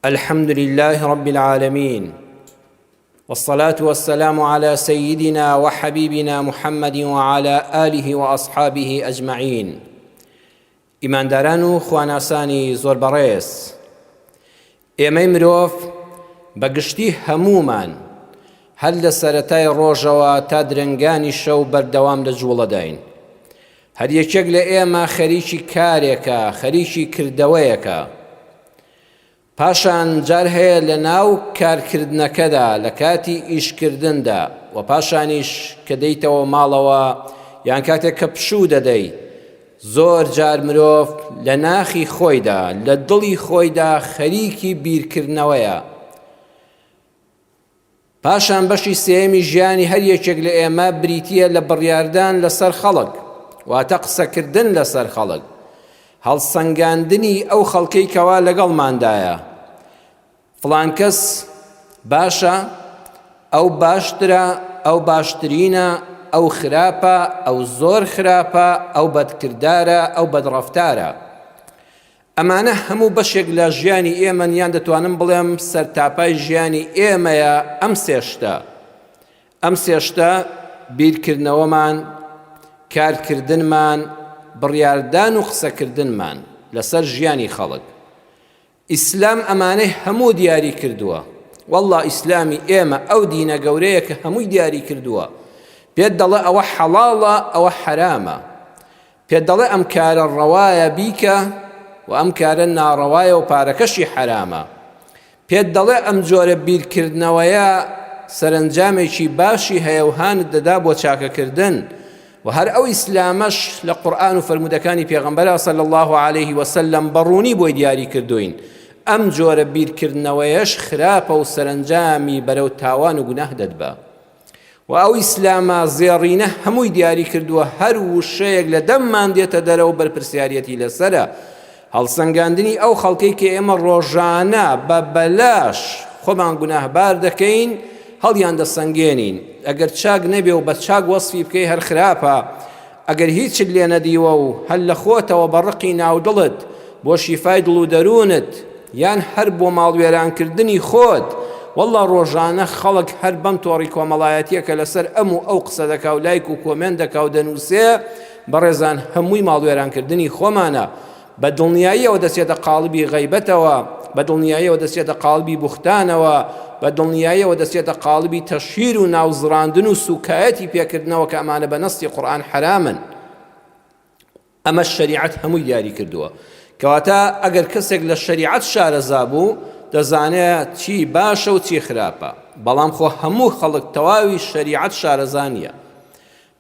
الحمد لله رب العالمين، والصلاة والسلام على سيدنا وحبيبنا محمد وعلى آله وأصحابه أجمعين. إيمان داران خواناساني زۆر بەڕێز، ئێمەی مرۆڤ بەگشتی هەمومان هەر لە سەرەتای ڕۆژەوە تا درنگانی شەو بەردەوام لە جوڵەداین. هەر یەکێک لە ئێمە خەریکی کارێکە، خەریکی کردەوەیەکە. پاشان جار هەیە لە ناو کارکردنەکەدا لە کاتی ئیشکردندا و پاشانیش کە دەیتەوە ماڵەوە یان کاتێک کە پشوو دەدەی، زۆر جار مرۆڤ لە ناخی خۆیدا لە دڵی خۆیدا خەریکی بیرکردنەوەیە. پاشان بەشی سێمی ژیانی هەر یەکێک لە ئێمە بریتیە لە بڕیاردان لەسەر خەڵک، واتە قسەکردن لەسەر خەڵک، هەڵسەنگاندنی ئەو خەڵکەی کەوا لەگەڵماندایە. فڵان کەس باشە، ئەو باشترە، ئەو باشترینە، ئەو خراپە، ئەو زۆر خراپە، ئەو بەدکردارە، ئەو بەدڕەفتارە. ئەمانە هەموو بەشێک لە ژیانی ئێمە، یان دەتوانم بڵێم سەرتاپای ژیانی ئێمەیە. ئەم سێشتە بیرکردنەوەمان، کارکردنمان، بڕیاردان و قسەکردنمان لەسەر ژیانی خەڵک. ئیسلام ئەمانەی هەموو دیاری کردووە. والله ئیسلامی ئێمە ئەو دینە گەورەیە کە هەمووی دیاری کردووە. پێت دەڵێ ئەوە حەڵاڵە، ئەوە حەرامە. پێت دەڵێ ئەم کارە ڕەوایە بیکە و ئەم کارە ناڕەوایە و پارەکەشی حەرامە. پێت دەڵێ ئەم جۆرە بیرکردنەوەیە سەرنجامێکی باشی هەیەوهانت دەدا بۆ چاکەکردن. و هەر ئەو ئیسلامەش لە قورئان و فەرمودەکانی پێغەمبەر صلی الله عليه وسلم بەڕوونی بۆی دیاری کردوین. ئەم جۆرە بیرکردنەوەیەش خراپە و سەرنجامی بەرەو تاوان و گوناه دەدبە. و ئەو ئیسلامە زێڕینە هەمووی دیاری کردووە. هەر وشەیەک لە دەممان دێتە دەرەوە بەرپرسیارەتی لەسەرە. هەڵسەنگاندنی ئەو خەڵکەی کە ئێمە ڕۆژانە بە بەلاش خۆمان گوناهبار دەکەین، هەڵیان دەسەنگێنین. ئەگەر چاک نەبێ و بە چاک وەسفی بکەی هەر خراپە. ئەگەر هیچت لێ نەدیوە و هەر لە خۆتەوە بەڕقی ناودڵت بۆ شیفای دڵ و دەروونت، یان هەر بۆ ماڵوێرانکردنی خۆت، والله ڕۆژانە خەڵک هەر بەم تۆڕی کۆمەڵایەتیە کە لەسەر ئەم و ئەو قسە دەکا و لایک و کۆمێنت دەکا و دەنووسێ، بەڕێزان هەمووی ماڵوێرانکردنی خۆمانە. بە دڵنیاییەوە دەچێتە قاڵبی غەیبەتەوە، بە دڵنیاییەوە دەچێتە قاڵبی بوختانەوە، بە دڵنیاییەوە دەچێتە قاڵبی تەشهیر و ناوزڕاندن و سوکایەتی پێکردنەوە کە ئەمانە بە نەستی قورئان حرامن. ئەمە شەریعەت هەمووی دیاری کردووە. کەواتە ئەگەر کەسێک لە شەریعەت شارەزا بوو، دەزانێت چی باشە و چی خراپە. بەڵام خۆ هەموو خەڵک تەواوی شەریعەت شارەزا نییە.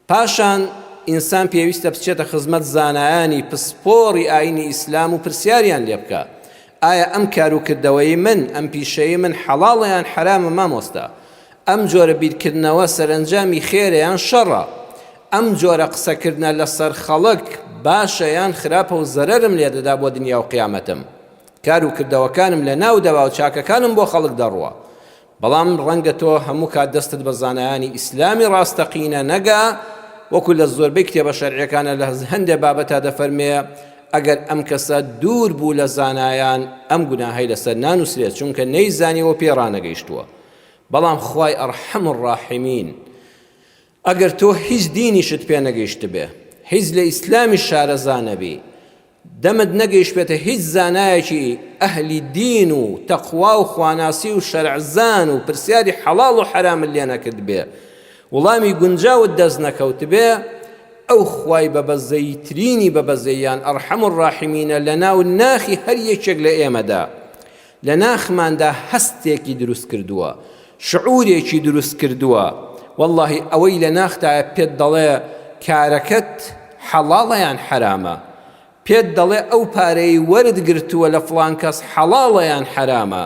پاشان ئینسان پێویستە بچێتە خزمەت زانایانی پسپۆڕی ئاینی ئیسلام و پرسیاریان لێ بکە. ئایا ئەم کاروکردەوەی من، ئەم پیشەی من حەڵاڵە یان حەرامە مامۆستا؟ ئەم جۆرە بیرکردنەوە سەرنجامی خێرە یان شەڕە؟ ئەم جۆرە قسەکردنە لەسەر خەڵک باشە یان خراپە و زەرەرم لێ دەدا بۆ دنیا و قیامەتم؟ کاروکردەوەکانم لە ناو دەوا و چاکەکانم بۆ خەڵک دەڕوە. بەڵام ڕەنگە تۆ هەموو کات دەستت بە زانایانی ئیسلامی ڕاستەقینە نەگا، وەکو لە زۆربەی کتێبە شەرعیەکانە لە هەندێک بابەتا دەفەرمێ ئەگەر ئەم کەسە دوور بوو لە زانایان، ئەم گوناهەی لەسەر نانووسرێت، چونکە نەیزانیەوە پێ ڕانەگەیشتووە. بەڵام خوای ئەرحەم الراحیمین ئەگەر تۆ هیچ دینیشت پێ نەگەیشت بێ، هیچ لە ئیسلامی شارەزا نەبی، دەمت نەگەیشت بێتە هیچ زانایەکی ئەهلی دین و تەقوا و خواناسی و شەرعزان و پرسیاری حەڵاڵ و حەرامت لێ نەکرد بێ، وڵامی گونجاوت دەست نەکەوت بێ، ئەو خوای بەبەزەیترینی بەبەزەیان ئەرحەم الراحیمینە لە ناو ناخی هەر یەکێک لە ئێمەدا، لە ناخماندا هەستێکی دروست کردووە، شعورێکی دروست کردووە. واللهی ئەوەی لە ناختایە پێت دەڵێ کارەکەت حەڵاڵە یان حەرامە، پێت دەڵێ ئەو پارەی وەرد گرتووە لە فڵان کەس حەڵاڵە یان حەرامە.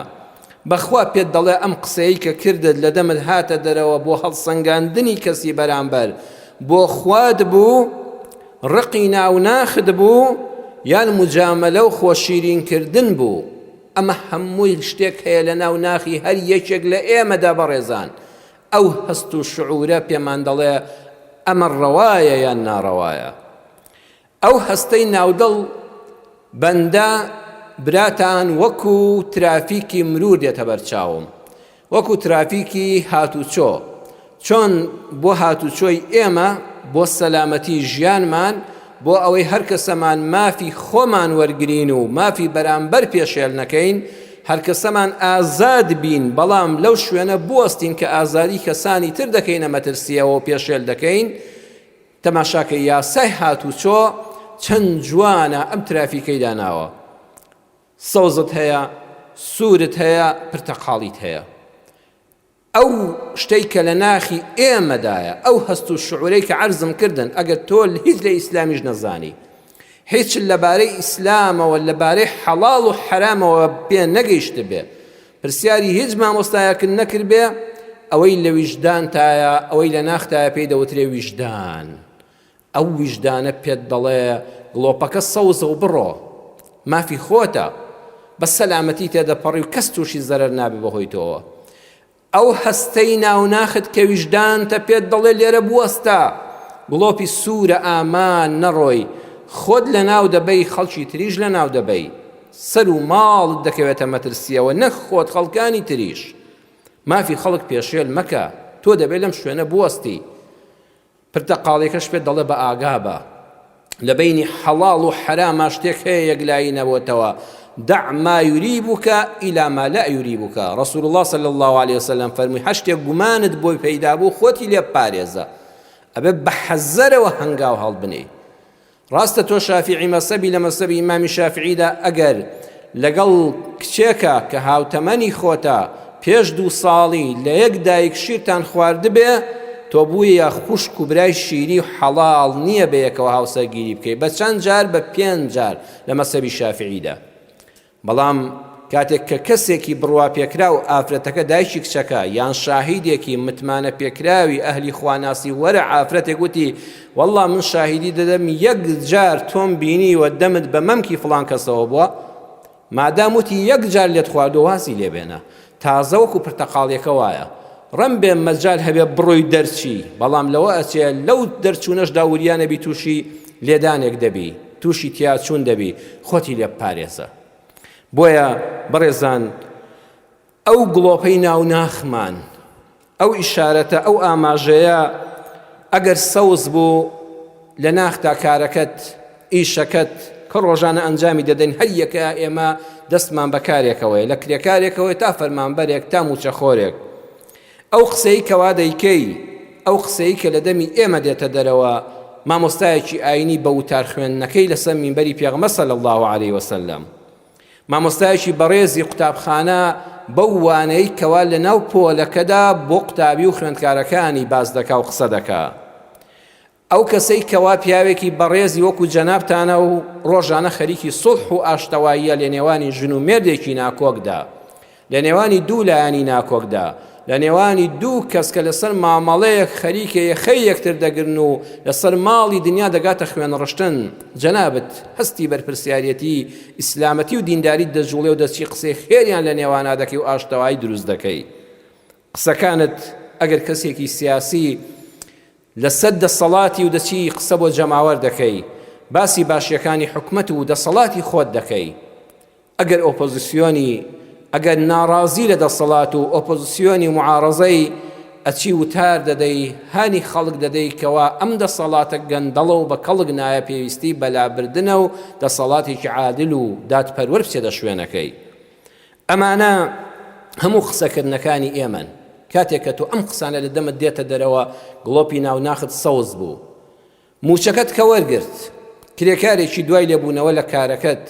بەخوا پێت دەڵێ ئەم قسەی کە کردت لە دەمت هاتە دەرەوە بۆ هەڵسەنگاندنی کەسی بەرامبەر، بۆ خواد بوو، ڕقی ناو ناخت بوو، یان مجاملە و خۆشیرینکردن بوو. ئەمە هەمووی شتێک هەیە لە ناو ناخی هەر یەکێک لە ئێمەدا بەڕێزان. ئەو هەست و شعورە پێمان دەڵێ ئەمە ڕەوایە یان ناڕەوایە. ئەو هەستەی ناودڵ بەندە براتان وەکو ترافیکی مرور دێتە بەرچاوم، وەکو ترافیکی هاتوچۆ. چۆن بۆ هاتوچۆی ئێمە بۆ سەلامەتی ژیانمان، بۆ ئەوەی هەر کەسەمان مافی خۆمان وەرگرین و مافی بەرامبەر پێشێل نەکەین، هەر کەسەمان ئازاد بین، بەڵام لەو شوێنە بوەستین کە ئازادی کەسانی تر دەکەینە مەترسیەوە و پێشێل دەکەین. تەماشاکە یاسای هاتوچۆ چەند جوانە ئەم ترافیکەی داناوە. سەوزت هەیە، سوورت هەیە، پرتەقاڵیت هەیە. ئەو شتەی کە لە ناخی ئێمەدایە، ئەو هەست و شعورەی کە عەرزم کردن، ئەگەر تۆ هیچ لە ئیسلامیش نەزانی، هیچ لەبارەی ئیسلامەوە لەبارەی حەڵاڵ و حرامەوە پێ نەگەیشت بێ، پرسیاری هیچ مامۆستایەکن نەکرد بێ، ئەوەی لە ویژدانتایە، ئەوەی لە ناختایە پێی دەوترێ ویژدان. ئەو ویژدانە پێت دەڵێ گڵۆپەکە سەوزە و بڕۆ، مافی خۆتە، بە سەلامەتی تێدەپەڕی و کەس تووشی زەرەر نابێ بەهۆی تۆوە. ئەو هەستەی ناوناخت کە ویژدانتە پێت دەڵێ لێرە بوەستە، گڵۆپی سوورە ئامان نەڕۆی، خۆت لە ناو دەبەی، خەڵکی تریش لە ناو دەبەی، سەر و ماڵت دەکەوێتە مەترسیەوە، نەک خۆت خەڵکانی تریش. مافی خەڵک پێشێل مەکە، تۆ دەبێت لەم شوێنە بوەستی. پرتەقاڵێکەش پێت دەڵێ بە ئاگا بە، لە بینی حەڵاڵ و حەرامە شتێک هەیە یەکلایی نەبووتەوە. دع ما يريبك إلى ما لا يريبك. رسول الله صلى الله عليه وسلم فرمي حشتێک گومانت بۆی پەیدا بوو خۆتی لێ پارێزە، ئەبێ بە حەزەرەوە هەنگاو هەڵبنێ. ڕاستە تۆ شافعی مەسەبی لە مەسەبی ئیمامی شافعیدا ئەگەر لەگەڵ کچێکە کە هاوتەمەنی خۆتە پێش 2 ساڵی لە یەک دایک شیرتان خواردبێ، تۆ بوویە خوشک و برای شیری و حەڵاڵ نییە بەیەکەوە هاوسەرگیری بکەی، بە چەند جار، بە 5 جار لە مەسەبی شافعیدا. بەڵام کاتێک کە کەسێکی بڕوا پێکرا و ئافرەتەکە دایکی کچەکە یان شاهیدێکی متمانە پێکراوی ئەهلی خواناسی وەرە ئافرەتێک وتی وەڵڵا من شاهیدی دەدەم 1 جار تۆم بینی و دەمت بە مەمکی فڵان کەسەوە بووە، مادام وتی 1 جار لێت خواردو واسی لێبێنە، تازە وەکو پرتەقاڵیەکە وایە ڕەم بێ مەجال هەبێ بڕۆی دەرچی، بەڵام لەوە ئەچێ لەو دەرچوونەشدا وریانەبی تووشی لێدانێک دەبی، تووشی تیاچوون دەبی، خۆتی لێ پارێزە. بۆیە بەڕێزان، ئەو گڵۆپەی ناوناخمان، ئەو ئیشارەتە، ئەو ئاماژەیە ئەگەر سەوز بوو لە ناختا کارەکەت، ئیشەکەت کە ڕۆژانە ئەنجامی دەدەین، هەر یەکە ئێمە دەستمان بەکارێکەوەی، لە کرێکارێکەوەی تا فەرمانبەرێک تا موچەخۆرێک. ئەو قسەی کەوا دەیکەی، ئەو قسەی کە لە دەمی ئێمە دێتە دەرەوە، مامۆستایەکی ئاینی بە وتار خوێندنەکەی لەسەر مینبەری پێغەمبەر صلی الله عليه وسلم، مامۆستایەکی بەڕێزی قوتابخانە بەو وانەی کەوا لە ناو پۆلەکەدا بۆ قوتابی و خوێندکارەکانی باز دەکا و قسە دەکا. ئەو کەسەی کەوا پیاوێکی بەڕێزی وەکو جەنابتانە و ڕۆژانە خەریکی سوڵح و ئاشتەواییە لە نێوانی ژن و مێردێکی ناکۆکدا، لە نێوانی 2 لایانی ناکۆکدا، لە نێوانی 2 کەس کە لەسەر مامەڵەیەک خەریکە یەخەی یەکتر دەگرن و لەسەر ماڵی دنیا دەگاتە خوێن ڕشتن، جەنابەت هەستی بەرپرسیارەتی ئیسلامەتی و دینداریت دەجوڵێ و دەچی قسەی خێریان لە نێوانا دەکەی و ئاشتەوایی دروست دەکەی. قسەکانت ئەگەر کەسێکی سیاسی لەسەر دەسەڵاتی و دەچی قسە بۆ جەماوەر دەکەی، باسی باشیەکانی حکومەت و دەسەڵاتی خۆت دەکەی، ئەگەر ئۆپۆزیسیۆنی، ئەگەر ناڕازی لە دەسەڵات و ئۆپۆزیسیۆنی معارەزەی ئەچی وتار دەدەی، هانی خەڵک دەدەی کەوا ئەم دەسەڵاتە گەندەڵە و بە کەڵک نایە پێویستی بەلابردنە و دەسەڵاتێکی عادل و دادپەروەر بچێتە شوێنەکەی. ئەمانە هەموو قسەکردنەکانی ئێمەن. کاتێک کە تۆ ئەم قسانە لە دەمت دێتە دەرەوە، گڵۆپی ناوناخت سەوز بوو، موچەکەت کە وەرگرت، کرێکارێکی دوای لێبوونەوە لە کارەکەت،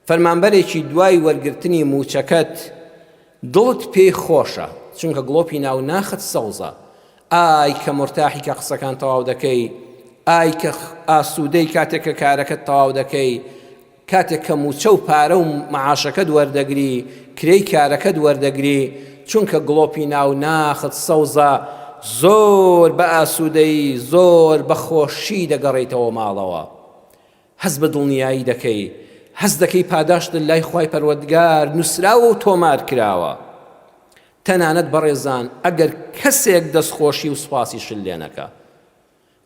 فەرمانبەرێکی دوای وەرگرتنی موچەکەت، دڵت پێی خۆشە چونکە گڵۆپی ناوناخت سەوزە. ئای کە مرتاحی کە قسەکان تەواو دەکەی، ئای کە ئاسوودەی کاتێک کە کارەکەت تەواو دەکەی، کاتێک کە موچە و پارە و مەعاشەکەت وەردەگری، کرێی کارەکەت وەردەگری، چونکە گڵۆپی ناوناخت سەوزە، زۆر بە ئاسوودەی، زۆر بە خۆشی دەگەڕێیتەوە ماڵەوە، هەز بە دڵنیایی دەکەی، هەز دەکەی پاداشت لای خوای پەروەردگار نووسراوە و تۆمار کراوە. تەنانەت بەڕێزان، ئەگەر کەسێک دەستخۆشی و سوپاسی شل لێ نەکا،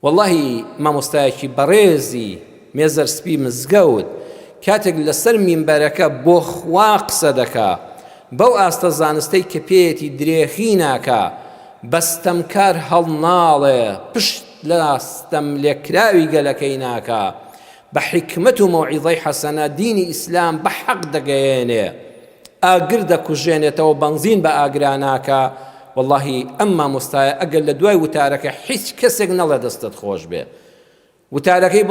وەڵڵاهی مامۆستایەکی بەڕێزی مێزەر سپی مزگەوت کاتێک لەسەر مینبەرەکە بۆ خوا قسە دەکا بەو ئاستە زانستەی کە پێیەتی درێخی ناکا بەستەمکار هەڵناڵێ پشت لە ستەم لێکراوی گەلەکەی ناکا بە حکمت و مەوعیزەی حەسەنە دینی ئیسلام بە حەق دەگەیەنێ ئاگر دەکوژێنێتەوە بەنزین بە ئاگراناکە واللهی ئەم مامۆستایە ئەگەر لە دوای وتارەکە هیچ کەسێک نەڵێ دەستت خۆش بێ وتارەکەی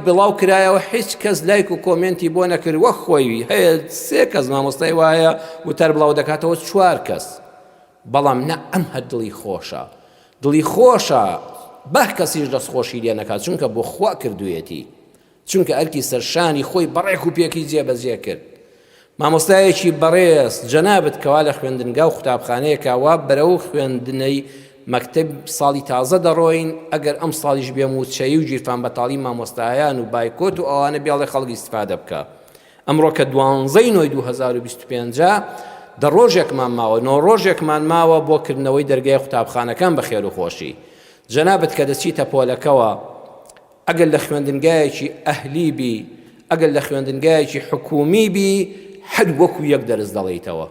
بڵاو کرایەوە هیچ کەس لایک و کۆمنتی بۆ نەکرد وەک خۆی هەیە 3 کەس مامۆستای وایە وتار بڵاو دەکاتەوە 4 کەس بەڵام نە ئەم هەر دڵی خۆشە بەه کەسیش دەستخۆشی لێ نەکات چونکە بۆ خوا کردوویەتی چونکە ئەرکی سەرشانی خۆی بەڕێک و پێکی جێبەجێ کرد مامۆستایەکی بەڕێز جەنابەت کەوا لە خوێندنگا و قوتابخانەیەکە وا بەرەو خوێندنەی مەکتەب ساڵی تازە دەڕۆین ئەگەر ئەم ساڵیش بێم و چەی و گیرفان بەتاڵی مامۆستایان و بایکۆت و ئەوانە بیاڵێ خەڵکی استفادە بکە ئەمڕۆ کە 12 نۆی 2025 دە ڕۆژێکمان ماوە 9 ڕۆژێکمان ماوە بۆ کردنەوەی دەرگای قوتابخانەکان بە خێر و خۆشی جەنابەت کە دەچیتە پۆلەکەوە ئەگەر لە خوێندنگایەکی ئەهلی بی ئەگەر لە خوێندنگایەکی حکومی بی هەر وەکو یەک دەرس دەڵێیتەوە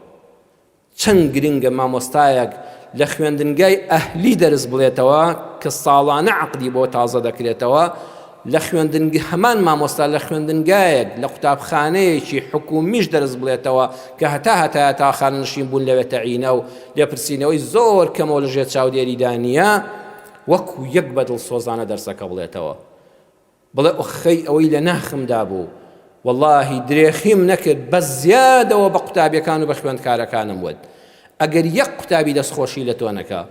چەند گرنگە مامۆستایەک لە خوێندنگای ئەهلی دەرس بڵێتەوە کە ساڵانە عەقدی بۆ تازە دەکرێتەوە لە خوێندنگ هەمان مامۆستا لە خوێندنگایەک لە قوتابخانەیەکی حکومیش دەرس بڵێتەوە کە هەتا تا خاننشین بوون لەوێ تەعینە و لێپرسینەوەی زۆر کەمەوە لەژێر چاودێری دانیە وەکو یەک بەدڵ سۆزانە دەرسەکە بڵێتەوە بڵێ ئۆخەی ئەوەی لە ناخمدا بوو واللهی درێخیم نەکرد بە زیادەوە بە قوتابیەکان و بە خوێندکارەکانم ود ئەگەر یەک قوتابی دەستخۆشی لە تۆ نەکا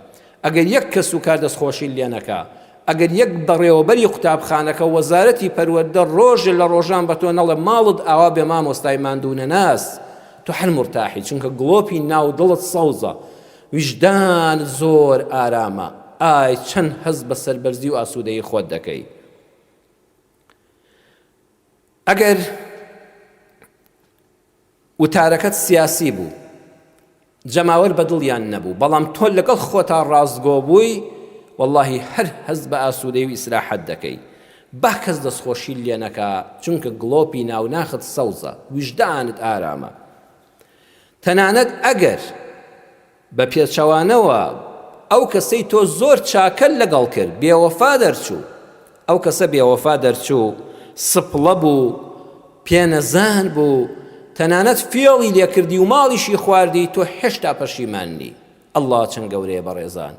ئەگەر یەک کەس و کار دەستخۆشی لێ نەکا ئەگەر یەک بەڕێوەبەری قوتابخانەکە وەزارەتی پەروەردە ڕۆژ لە ڕۆژان بە تۆ نەڵێ ماڵت ئاوا بێ مامۆستای ماندوو نەناس تۆ هەر مرتاحی چونکە گڵۆپی ناو دڵت سەوزە ویژدانت زۆر ئارامە ئای چەند هەز بە سەربەرزی و ئاسوودەیی خۆت دەکەی ئەگەر وتارەکەت سیاسی بوو جەماوەر بە دڵیان نەبوو بەڵام تۆ لەگەڵ خۆتا ڕاستگۆ بووی واللهی هەر هەز بە ئاسوودەی و ئیسراحەت دەکەی با کەس دەستخۆشی لێ نەکا چونکە گڵۆپی ناوناخت سەوزە ویژدانت ئارامە تەنانەت ئەگەر بە پێچەوانەوە ئەو کەسەی تۆ زۆر چاکەل لەگەڵ کرد بێوەفا دەرچوو ئەو کەسە بێوەفا دەرچوو سپڵە بوو پێنەزان بوو تەنانەت فێڵی لێکردی و ماڵیشی خواردی تۆ هێشتا پەشیماننی ئەڵڵا چەند گەورەیە بەڕێزان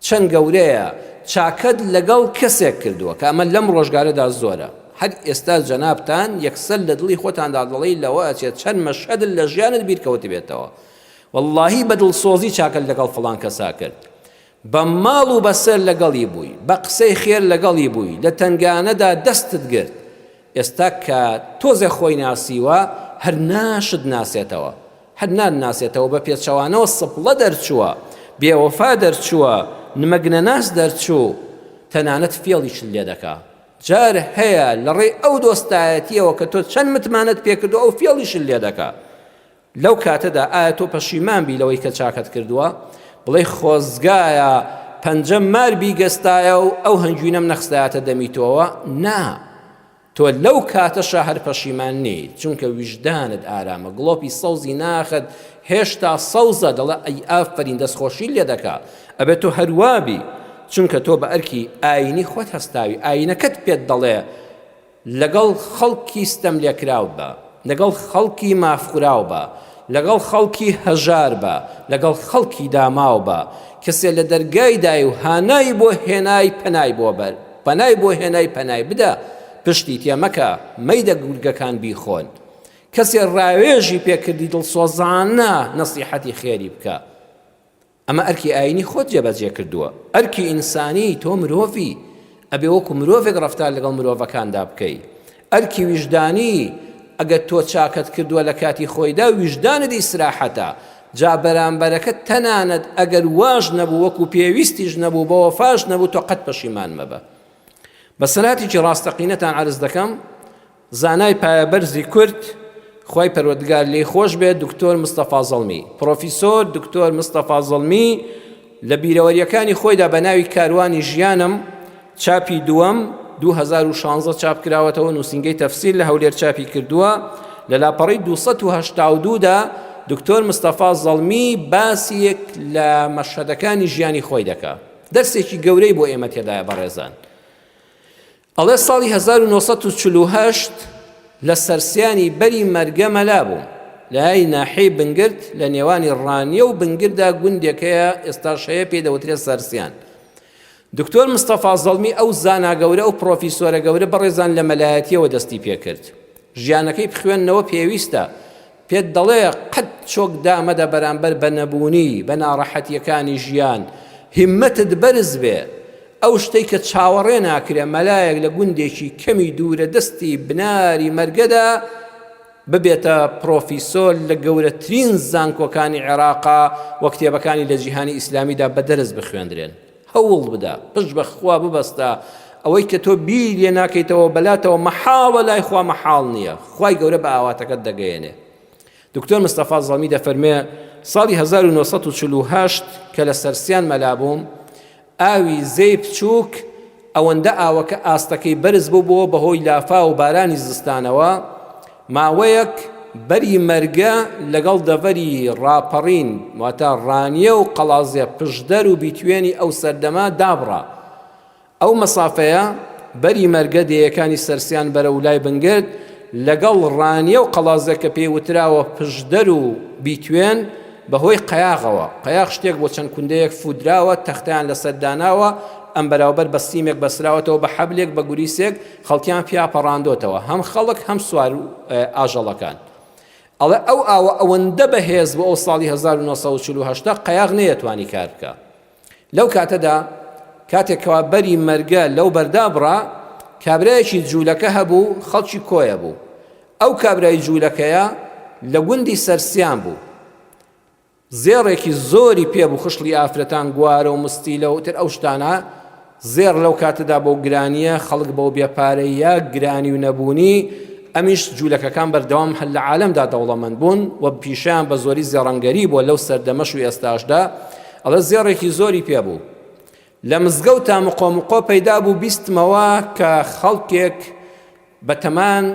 چەند گەورەیە چاکەت لەگەڵ کەسێک کردووە کە ئەمە لەم ڕۆژگارەدا زۆرە هەر ئێستا جەنابتان یەکسەر لە دڵی خۆتاندا دەڵێی لەوە ئەچێت چەند مەشهەد لە ژیانت بیرکەوت بێتەوە واللهی بە دڵسۆزی چاکەت لەگەڵ فڵان کەسا کرد بە ماڵ و بەسەر لەگەڵی بووی بە قسەی خێر لەگەڵی بووی لە تەنگانەدا دەستت گرت ئێستا کە تۆزێ خۆی ناسیوە هەر ناشت ناسێتەوە هەر ناسێتەوە بە پێچەوانەوە سپڵە دەرچووە بێوەفا دەرچووە نمەگنەناس دەرچوو تەنانەت فێڵیش لێ دەکا جار هەیە لە ڕێی ئەو دۆستایەتیەوە کە تۆ چەند متمانەت پێکردو ئەو فێڵیش لێ دەکا لەو کاتەدا ئایا تۆ پەشیمان بی لەوەی کە چاکەت کردووە بڵێ خۆزگایە پەنجەم مار بیگەستایە و ئەو هەنگوینەم نەخستایەتە دەمیتەوە نا تۆ لەو کاتەشە هەر پەشیمان نی چونکە ویژدانت ئارامە گڵۆپی سەوزی ناخت هێشتا سەوزە دەڵێ ئەی ئافرین دەستخۆشی لێ دەکا ئەبێت تۆ هەروابی چونکە تۆ بە ئەرکی ئاینی خۆت هەستاوی ئاینەکەت پێت دەڵێ لەگەڵ خەڵکی ستەم لێکراو بە لەگەڵ خەڵکی مافخوراو بە لەگەڵ خەڵکی هەژار بە لەگەڵ خەڵکی داماو بە کەسێ لە دەرگایدای و هانای بۆ هێنای پەنای بۆ بەر پەنای بۆ هێنای پەنای بدە پشتی تێمەکە مەیدە گورگەکان بیخۆن کەسێ ڕاوێژی پێکردی دڵسۆزانە نەسیحەتی خێری بکە ئەمە ئەرکی ئاینی خۆت جێبەجێ کردووە ئەرکی ئینسانی تۆ مرۆڤی ئەبێ وەکو مرۆڤێک ڕەفتار لەگەڵ مرۆڤەکاندا بکەی ئەرکی ویژدانی ئەگەر تۆ چاکەت کردووە لە کاتی خۆیدا ویژدانت ئیسراحەتە جا بەرامبەرەکەت تەنانەت ئەگەر واژ نەبوو وەکو پێویستیش نەبوو بە وەفاش نەبوو تۆ قەت پەشیمان مەبە بەسەلاتێکی ڕاستەقینەتان عەرز دەکەم زانای پایەبەرزی کورد خوای پەروەردگار لێی خۆش بێت دکتۆر مستەفا زەڵمی پرۆفیسۆر دکتۆر مستەفا زەڵمی لە بیرەوەریەکانی خۆیدا بە ناوی کاروانی ژیانم چاپی دووەم 2016 چاپ کراوەتەوە نووسینگەی تەفسیر لە هەولێر چاپی کردووە لە لاپەڕەی 282 دا دکتۆر مستەفا زەڵمی باسیەک لە مەشهەدەکانی ژیانی خۆی دەکات دەرسێکی گەورەی بۆ ئێمە تێدایە بەڕێزان ئەڵێ ساڵی 1948 لە سەرسیانی بەری مەرگە مەلا بوو لای ناحەی بنگرد لە نێوانی ڕانیە و بنگردا گوندێکەیە ئێستاش هەیە پێی دەوترێت سەرسیان دکتۆر مستەفا زەڵمی ئەو زانا گەورە و پرۆفیسۆرە گەورە بەڕێزان لە مەلایەتیەوە دەستی پێکرد ژیانەکەی بخوێننەوە پێویستە پێت دەڵێ قەت چۆک دامەدە بەرامبەر بە نەبوونی بە ناڕەحەتیەکانی ژیان هیممەتت بەرز بێ ئەو شتەی کە چاوەڕێ ناکرێ مەلایەک لە گوندێکی کەمی دوورە دەستی بناری مەرگەدا ببێتە پرۆفیسۆر لە گەورەترین زانکۆکانی عێراقا و کتێبەکانی لە جیهانی ئیسلامیدا بەدەرز بخوێندرێن هەوڵ بدە پشت بەخوا ببەستە ئەوەی کە تۆ بیر لێ ناکەیتەوە بەلاتەوە مەحاڵە لای خوا مەحاڵ نییە خوای گەورە بە ئاواتەکەت دەگەیەنێ دکتۆر مستەفا زەڵمی دەفەرمێ ساڵی 1948 کە لە سەرسیان مەلا بووم ئاوی زەی بچووک ئەوەندە ئاوەکە ئاستەکەی بەرز بوو بەهۆی لافا و بارانی زستانەوە ماوەیەک بەری مەرگە لەگەڵ دەڤەری ڕاپەڕین واتە ڕانیە و قەڵازێ پشدەر و بیتوێنی ئەو سەردەما دابڕا ئەو مەسافەیە بەری مەرگە دێیەکانی سەرسیان بەرە لای بنگرد لەگەڵ ڕانیە و قەڵازە کە پێی وتراوە پشدەر و بیتوێن بەهۆی قەیاغەوە قەیاغ شتێک بۆ چەند کوندەیەک فودراوە تەختیان لەسەر داناوە ئەم بەراوبەر بە سیمێک بەسراوەتەوە بە حەبلێک بە گوریسێک خەڵکیان پیا پەڕاندۆتەوە هەم خەڵک هەم سوار و ئاژەڵەکان ئەڵێ ئەو ئاوە ئەوەندە بەهێز بۆ ئەو ساڵی 1948 قەیاغ نەیەتوانی کار بکە لەو کاتەدا کاتێکەوە بەری مەرگە لەو بەردا بڕا کابرایەکی جوولەکە هەبوو خەڵکی کۆیە بوو ئەو کابرای جوولەکەیە لە گوندی سەرسیان بوو زێڕێکی زۆری پێبوو خشلی ئافرەتان گوارە و مستیلە و تر ئەو شتانە زێر لەو کاتەدا بۆ گرانیە خەڵک بۆ بێپارەیە گرانی و نەبوونی ئەمیش جوولەکەکان بەردەوام هەل لە عالەمدا دەوڵەمەند بوون و پیشیان بە زۆری زێڕەنگەری بووە لەو سەردەمەش و ئێستاشدا ئەڵێ زێڕێکی زۆری پێبوو لە مزگەوتا مقۆمقۆ پەیدا بوو بیستمەوە کە خەڵکێک بە تەمان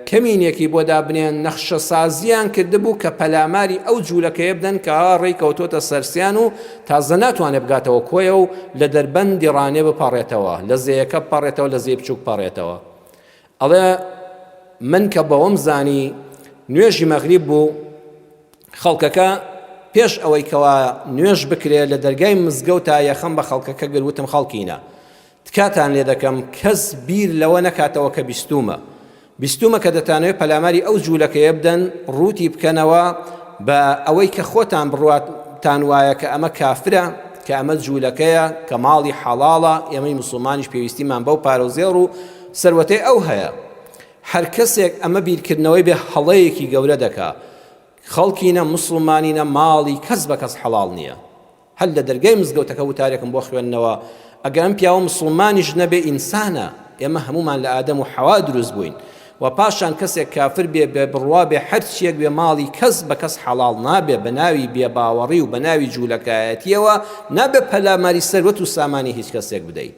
کەمینێکی بۆ دابنێن نەخشە سازیان کردبوو کە پەلاماری ئەو جوولەکەیە بدەن کە ڕێی کەوتۆتە سەرسیان و تازە ناتوانێت بگاتەوە کۆیە و لە دەربەندی ڕانێ بپەڕێتەوە لە زەیەکە بپەڕێتەوە لە زەی بچووک پەڕێتەوە ئەڵێ من کە بەوەم زانی نوێژی مەغریب بوو خەڵکەکە پێش ئەوەی کەوا نوێژ بکرێت لە دەرگای مزگەوتا یەخەم بە خەڵکەکە گروتم خەڵکینە تکاتان لێ دەکەم کەس بیر لەوە نەکاتەوە کە بیستومە کە دەتانەوێت پەلاماری ئەو جوولەکەیە بدەن ڕووتی بکەنەوە بە ئەوەی کە خۆتان بڕواتان وایە کە ئەمە کافرە کە ئەمە جوولەکەیە کە ماڵی حەڵاڵە ئێمەی موسڵمانیش پێویستیمان بەو پارۆزێڕ و سەروەتەی ئەو هەیە هەر کەسێک ئەمە بیرکردنەوەی بێ هەڵەیەکی گەورە دەکا خەڵکینە موسڵمانینە ماڵی کەس بە کەس حەڵاڵ نییە هەل لە دەرگای مزگەوتەکە وتارێکم بۆ خوێندنەوە ئەگەر ئەم پیاوە موسڵمانیش نەبێ ئینسانە ئێمە هەمومان لە ئادەم و حەوا دروست بووین و پاشان کەسێک کافر بێ بێ بڕوا بێ هەر چیەک بێ ماڵی کەس بە کەس حەڵاڵ نابێ بە ناوی بێباوەڕی و بە ناوی جوولەکایەتیەوە نابێ پەلاماری سەروەت و سامانی هیچ کەسێک بدەیت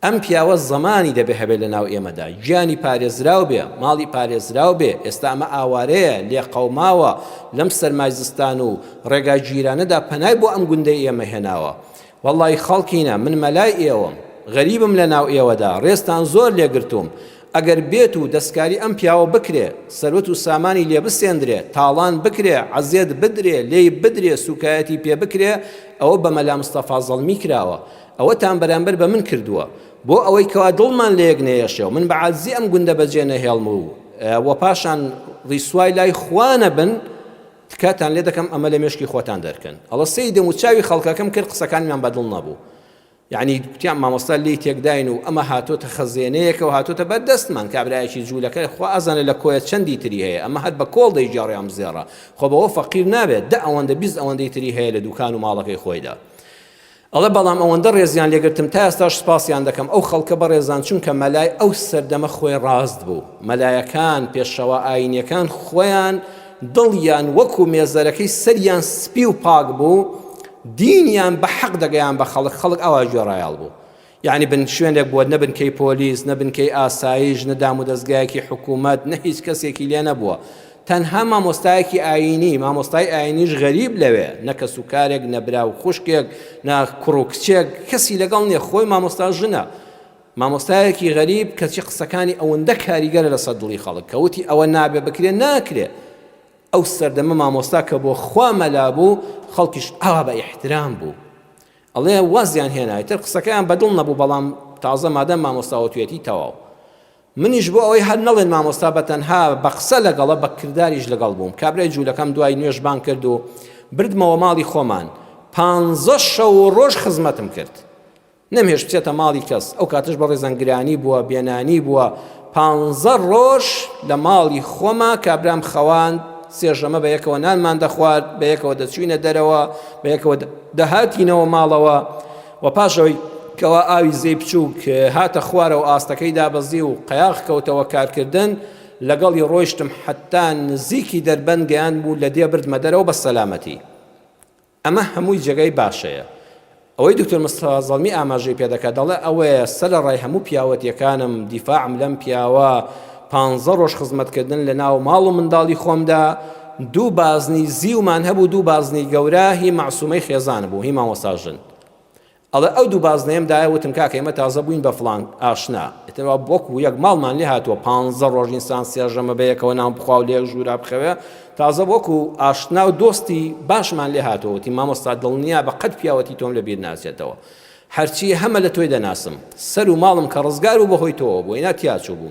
ئەم پیاوە زەمانی دەبێ هەبێت لە ناو ئێمەدا گیانی پارێزراو بێ ماڵی پارێزراو بێ ئێستا ئەمە ئاوارەیە لێ قەوماوە لەم سەرمای زستان و ڕێگای جیرانەدا پەنای بۆ ئەم گوندەی ئێمە هێناوە وەڵڵی خەڵکینە من مەلای ئێوەم غەریبم لە ناو ئێوەدا ڕێستان زۆر لێگرتوم ئەگەر بێت و دەستکاری ئەم پیاوە بکرێ سەروەت و سامانی لێ بسێندرێ تاڵان بکرێ عەزیەت بدرێ لێی بدرێ سوکایەتی پێ بکرێ ئەوە بە مەلا مستەفا زەڵمی کراوە ئەوەتان بەرامبەر بە من کردووە بۆ ئەوەی کەوا دڵمان لە یەک نەیەشێ و من بە عەجزی ئەم گوندە بەجێ نەهێڵم و پاشان ڕیسوای لای خوا نەبن تکاتان لێ دەکەم ئەمە لە مێشکی خۆتان دەرکەن ئەڵە سەیدم و چاوی خەڵکەکەم کرد قسەکانیان بەدڵ نەبوو یعنی گوتیان مامۆستا لی تێکداین و ئەمە هاتۆتە خەزێنەیەکە و هاتۆتە بەردەستمان کابرایەکی جوولەکە خوا ئەزانێت لە کۆیە چەندی تری هەیە ئەمە هەر بە کۆڵ دەیجاڕێ ئەم زێڕە خۆ بەوە فەقیر نابێت دە ئەوەندە بیست ئەوەندەی تری هەیە لە دوکان و ماڵەکەی خۆیدا ئەڵێ بەڵام ئەوەندە ڕێزیان لێگرتم تا ئێستاش سپاسیان دەکەم ئەو خەڵکە بەڕێزان چونکە مەلای ئەو سەردەمە خۆی ڕاست بوو مەلایەکان پێشەوە ئاینیەکان خۆیان دڵیان وەکو مێزەرەکەی سەریان سپی و پاک بوو دینیان بە حەق دەگەیان بە خەڵک ئەوە گوێڕایاڵ بوو یعنی بن شوێنێک بووە نەبن کەی پۆلیس نەبن کەی ئاسایش نەدام و دەستگایەکی حکوومەت نە هیچ کەسێکی لێ نەبووە تەنها مامۆستایەکی ئاینی مامۆستای ئاینیش غەریب لەوێ نە کەس و کارێک نەبرا و خوشکێک نا کوڕ و کچێک کەسی لەگەڵ نییە خۆی مامۆستا ژنە مامۆستایەکی غەریب کەچی قسەکانی ئەوەندە کاریگەرە لەسەر دڵی خەڵک کەوتی ئەوە نابێ بکرێ ناکرێ ئەو سەردەمە مامۆستا کە بۆ خوا مەلا بوو خەڵکیش ئاوا بە ئیحترام بوو ئەڵێ وازیان هێنای تر قسەکەیان بەدڵ نەبوو بەڵام تازە مادەم مامۆستاوەتوێتی تەواو منیش بۆ ئەوەی هەر نەڵێن مامۆستا بەتەنها بە قسە لەگەڵە بە کرداریش لەگەڵ بووم کابرای جوولەکەم دوای نوێژبان کرد و بردمەوە ماڵی خۆمان 15 شەو ڕۆژ خزمەتم کرد نەمهێش بچێتە ماڵی کەس ئەو کاتش بە ڕێزەنگرانی بووە بێنانی بووە 15 ڕۆژ لە ماڵی خۆما کابرام خەواند سێژەمە بە یەکەوە نانمان دەخوارد بە یەکەوە دەچوینە دەرەوە بە یەکەوە دەهاتینەوە ماڵەوە و پاشەوەی کەوا ئاوی زەی بچووک هاتە خوارە و ئاستەکەی دابەزی و قەیاغ کەوتەوە کارکردن لەگەڵی ڕۆیشتم حتا نزیکی دەربەن گەیان بوو لە دێ بردمە دەرەوە بە سەلامەتی ئەمە هەمووی جێگەی باشەیە ئەوەی دکتۆر مستەفا زەڵمی ئاماژەی پێ دەکات دەڵێ ئەوەیە سەر ڕای هەموو پیاوەتیەکانم دیفاعم لەم پیاوە 15 ڕۆژ خزمەتکردن لە ناو ماڵ و منداڵی خۆمدا دوو بازنی زیومان هەبوو دوو بازنی گەورە هی مەعسومەی خێزان بوو هی مامۆستا ژن ئەڵێ ئەو دوو بازنەیەم دایە وتم کاکە ئێمە تازە بووین بە فڵان ئاشنا ئێتەوە بۆکو یەک ماڵمان لێ هاتووە 15 ڕۆژ ئینسان سێژەمە بە یەکەوە نام بخوا و لێک ژوورا بخەوێ تازە بۆکو ئاشنا و دۆستی باشمان لێ هاتووە وتی مامۆستا دڵنیا بە قەت پیاوەتی تۆم لەبیر ناچێتەوە هەرچی هەمە لە تۆی دەناسم سەر و ماڵم کە ڕزگار و بەهۆی تۆوە بوو ئینا تیاچوو بوو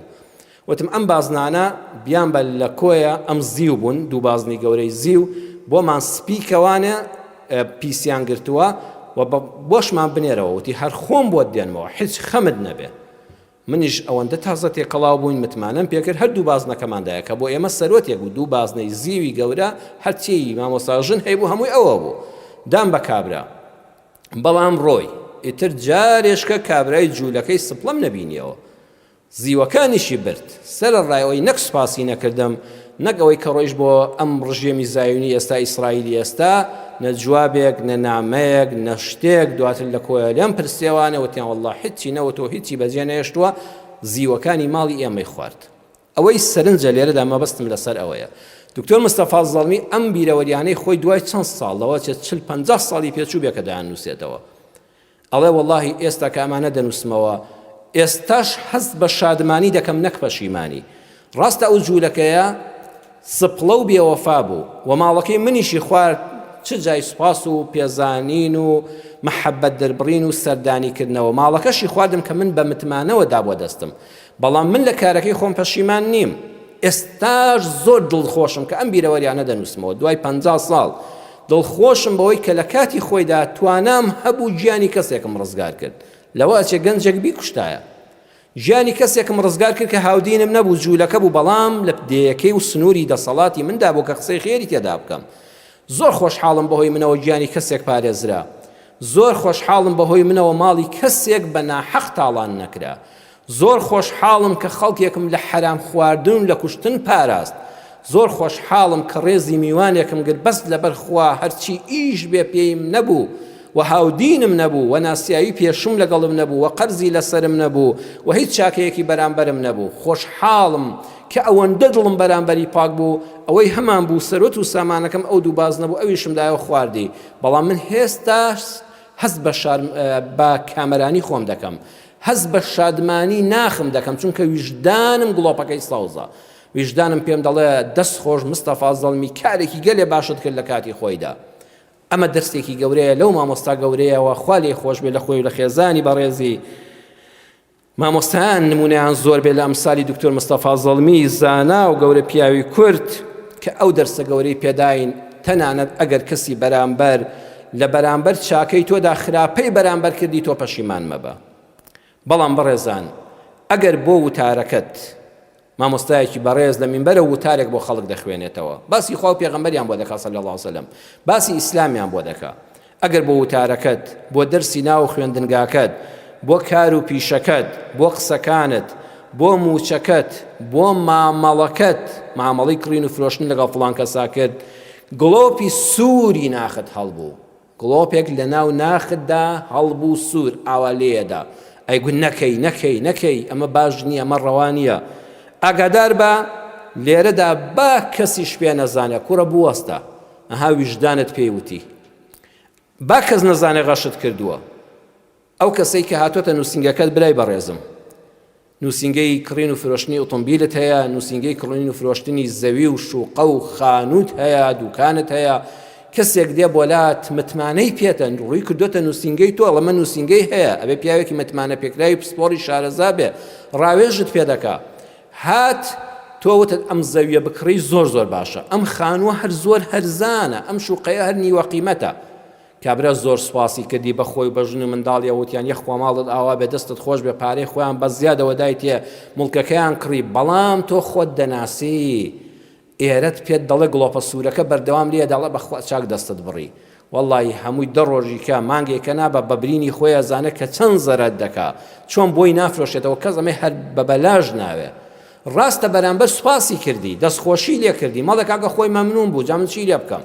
وتم ئەم بازنانە بیان بە لە کۆیە ئەم زیو بوون دوو بازنی گەورەی زیو بۆمان سپیکەوانە پیسیان گرتووە و بۆشمان بنێرەوە وتی هەر خۆم بۆت دێنمەوە هیچ خەمت نەبێ منیش ئەوەندە تازە تێکەڵاو بووین متمانەم پێکرد هەر دوو بازنەکەماندایە کە بۆ ئێمە سەرۆتێک بوو دوو بازنەی زیوی گەورە هەرچی مامۆستا ژن هەیبوو هەمووی ئەوە بوو دام بە کابرا بەڵام ڕۆی ئیتر جارێشکە کابرای جوولەکەی سپڵەم نەبینیەوە زیوەکانیشی برد سەر ڕایەوەی نەک سوپاسی نەکردم نەک ئەوەی کە ڕۆیش بۆ ئەم ڕژێمی زایونی ئێستا ئیسرائیلی ئێستا نە جوابێک نە نامەیەک نە شتێک دواتر لە کۆیە لێم پرسێوانە وتیان وەڵڵا هیچی نەوتۆ هیچی بەجێ نەهێشتووە زیوەکانی ماڵی ئێمەی خوارد ئەوەی سەرنجە لێرەدا مەبەستم لەسەر ئەوەیە دکتۆر مستەفا زەڵمی ئەم بیرەوەریانەی خۆی دوای چەند ساڵەوە چێت 40-50 ساڵی پێچوو بێکە دایانووسێتەوە ئەڵێ وەڵڵاهی ئێستا کە ئەمانە دەنووسمەوە ئێستاش هەست بە شادمانی دەکەم نەک پەشیمانی ڕاستە ئەو جوولەکەیە سپڵە و بێوەفا بوو و ماڵەکەی منیشی خوارد چ جای سوپاس و پێزانین و محەبەت دەربڕین و سەردانیکردنەوە ماڵەکەشی خواردم کە من بە متمانەوە دابووە دەستم بەڵام من لە کارەکەی خۆم پەشیمان نیم ئێستاش زۆر دڵخۆشم کە ئەم بیرەوەریانە دەنووسمەوە دوای 50 ساڵ دڵخۆشم بەوەی کە لە کاتی خۆیدا توانام هەبوو گیانی کەسێکم ڕزگار کرد لەوە چێ گەنجێک بیکوشتایە ژیانی کەسێکم ڕزگار کرد کە هاودینم نەبوو جوولەکە بوو بەڵام لە دەیەکەی و سنووری دەسەڵاتی مندا بۆ کە قسەی خێری تێدا بکەم زۆر خۆشحاڵم بەهۆی منەوە گیانی کەسێک پارێزرا زۆر خۆشحاڵم بەهۆی منەوە ماڵی کەسێک بە ناحەق تاڵان نەکرا زۆر خۆشحاڵم کە خەڵکێکم لە حرام خواردن لە کوشتن پاراست زۆر خۆشحاڵم کە ڕێزی میوانێکم گرت بەس لەبەر خوا هەرچی ئیش بێ پێیم نەبوو و هاودینم نەبوو و ناسیایی پێشم لەگەڵم نەبوو و قەرزی لەسرم نەبوو و هیچ چاکەیەکی بەرامبەرم نەبوو خۆشحاڵم کە ئەوەندە دڵم بەرامبەری پاک بوو ئەوەی هەمان بوو سەرۆت و سامانەکەم ئەو دوو باز نەبوو ئەویشم دایە خواردی بەڵام من هێستاش هەست بە کامەرانی خۆم دەکەم هەست بە شادمانی ناخم دەکەم چونکە ویژدانم گڵۆپەکەی ساوزە ویژدانم پێم دەڵێ دەست خۆش مستەفا زەڵمی کارێکی گەلێ باشت کرد لە کاتی خۆیدا ئەمە دەستێکی گەورەیە لەو مامۆستا گەورەیەوە خوا لێی خۆش بێ لە خۆی و لە خێزانی بەڕێزی مامۆستایان نمونەیان زۆر بێ لە ئەمسالی دکتۆر مستەفا زەڵمی زانا و گەورە پیاوی کورد کە ئەو دەرسە گەورەی پێداین تەنانەت ئەگەر کەسی بەرامبەر لە بەرامبەر چاکەی تۆدا خراپەی بەرامبەر کردی تۆ پەشیمان مەبە بەڵام بەڕێزان ئەگەر بۆ وتارەکەت مامۆستایەکی بەڕێز لە مینبەرە وتارێک بۆ خەڵک دەخوێنێتەوە باسی خوا و پێغەمبەریان بۆ دەکات صلی الله علیه وسلم باسی ئیسلامیان بۆ دەکات ئەگەر بۆ وتارەکەت بۆ دەرسی ناو خوێندنگاکەت بۆ کار و پیشەکەت بۆ قسەکانت بۆ موچەکەت بۆ مامەڵەکەت مامەڵەی کڕین و فرۆشتن لەگەڵ فڵان کەسا کرد گڵۆپی سووری ناخت هەڵبوو گڵۆپێک لە ناو ناختدا هەڵبوو سوور ئاوا لێدا ئەیگوت نەکەی ئەمە باش نییە، ئەمە ڕەوا نییە. ئاگادار بە لێرەدا با کەسیش پێ نەزانێ کوڕە بوەستە، ئەها ویژدانت پێی وتی، با کەس نەزانێ غەشت کردووە. ئەو کەسەی کە هاتوۆتە نووسینگەکەت برای بەڕێزم، نووسینگەی کڕین و فرۆشتنی ئۆتۆمبیلت هەیە، نووسینگەی کڕین و فرۆشتنی زەوی و شوقە و خانووت هەیە، دوکانت هەیە، کەسێک دێ بۆلات متمانەی پێتە ڕووی کردوتە نووسینگەی تۆ، ئەڵەمە نووسینگەی هەیە، ئەبێ پیاوێکی متمانە پێکراوی پسپۆڕی شارەزا بێ، ڕاوێژت پێ دەکا. هات تۆوتت ئەم زەویە بکڕی زۆر باشە، ئەم خانووە هەر زۆر هەرزانە، ئەم شوقەیە هەر نیوە قیمەتە. کابرا زۆر سوپاسی کردی بە خۆی بە ژن و منداڵی وتیان یەخوا ماڵت ئاوا بێ دەستت خۆش بێ پارەی خۆیان بە زیادەوە دایتێ مڵکەکەیان کڕی، بەڵام تۆ خۆت دەناسی ئێرەت پێت دەڵێ گڵۆپە سوورەکە بەردەوام لێ دەڵێ بەخوا چاک دەستت بڕی. وەڵڵی هەمووی دە ڕۆژیکە مانگێکە نابە بە برینی خۆی ئەزانە کە چەند زەرەت دەکا، چۆن بۆی نافرۆشێتەوە، کەس ئەمەی هەر بە بەلاژ ناوێ. ڕاستە بەرامبەر سوپاسی کردی، دەستخۆشی لێ کردی، مەڵێک کاکە خۆی مەمنون بوو، جا من چی لێ بکەم؟